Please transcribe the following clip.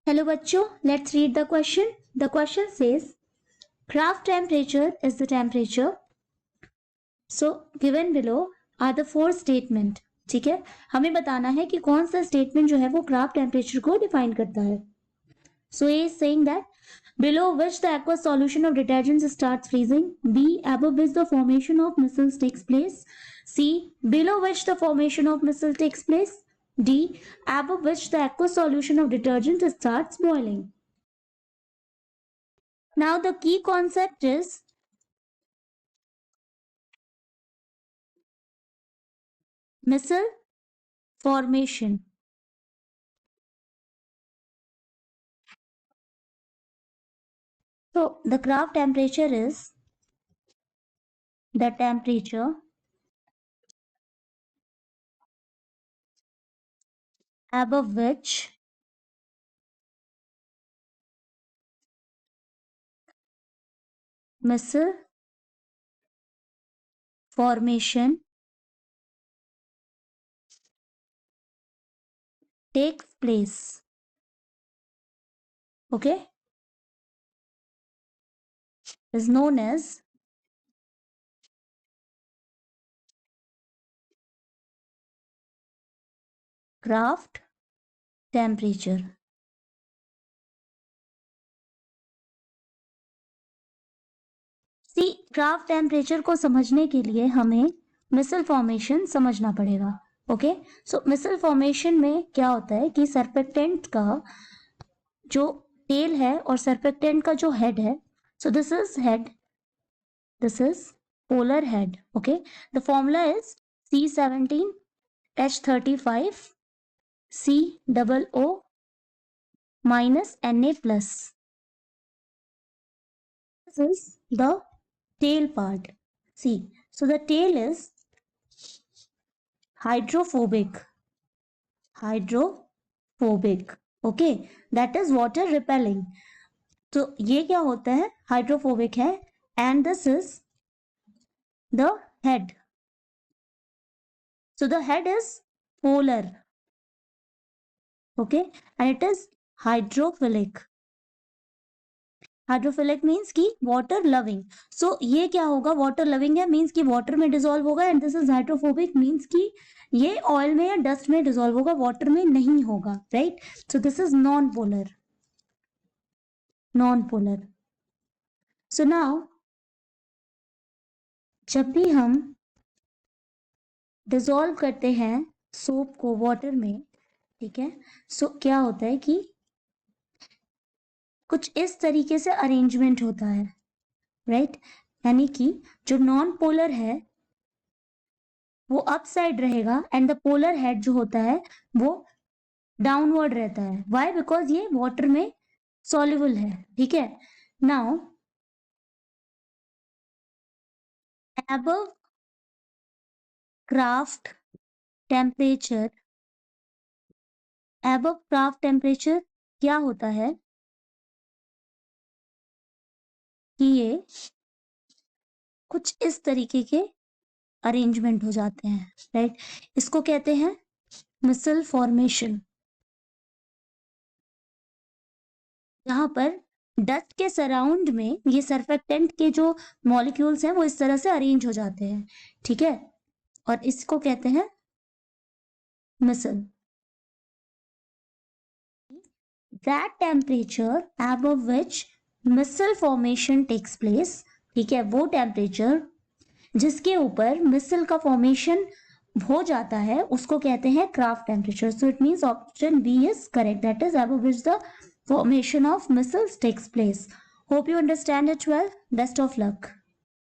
Hello bachcho, let's read the question. The question says craft temperature is the temperature. So given below are the four statement. ठीक है, हमें बताना है कि कौन सा स्टेटमेंट जो है वो क्राफ्ट टेम्परेचर को डिफाइन करता है. So A is saying that below which the aqueous solution of detergents starts freezing. B, above which the formation of micelles takes place. C, below which the formation of micelle takes place. D, above which the aqueous solution of detergent starts boiling. Now the key concept is micelle formation. So the craft temperature is the temperature above which micelle formation takes place. Okay, is known as craft temperature. C craft temperature को समझने के लिए हमें मिसल formation समझना पड़ेगा. Okay, सो मिसल formation में क्या होता है कि सरफेक्टेंट का जो टेल है और सरफेक्टेंट का जो हेड है, so this is head, this is polar head. Okay, the formula is C17H35 COO minus Na plus. This is the tail part. See, so the tail is hydrophobic. Okay, that is water repelling. तो ये क्या होता है, hydrophobic है. And this is the head. So the head is polar. Okay, and it is hydrophilic. Hydrophilic means की water loving. सो ये क्या होगा, वाटर लविंग है मीन्स की वाटर में डिसॉल्व होगा. And this is hydrophobic means की ये ऑयल में या डस्ट में डिसॉल्व होगा, वाटर में नहीं होगा. Right, so this is non polar. So now जब भी हम डिसॉल्व करते हैं सोप को वाटर में, ठीक है, सो क्या होता है कि कुछ इस तरीके से अरेंजमेंट होता है. राइट, यानी कि जो नॉन पोलर है वो अप साइड रहेगा एंड द पोलर हेड जो होता है वो डाउनवर्ड रहता है. व्हाई? बिकॉज ये वाटर में सॉल्युबल है. ठीक है, नाउ above craft temperature क्या होता है कि ये कुछ इस तरीके के अरेंजमेंट हो जाते हैं. राइट, इसको कहते हैं मिसल फॉर्मेशन. यहाँ पर डस्ट के सराउंड में ये सरफेक्टेंट के जो मॉलिक्यूल्स हैं वो इस तरह से अरेंज हो जाते हैं. ठीक है, और इसको कहते हैं मिसल. That temperature above which micelle formation takes place. ठीक है, वो टेम्परेचर जिसके ऊपर मिसल का फॉर्मेशन हो जाता है उसको कहते हैं Krafft temperature. So it means option B is correct, that is above which the formation of micelles takes place. Hope you understand it well. Best of luck.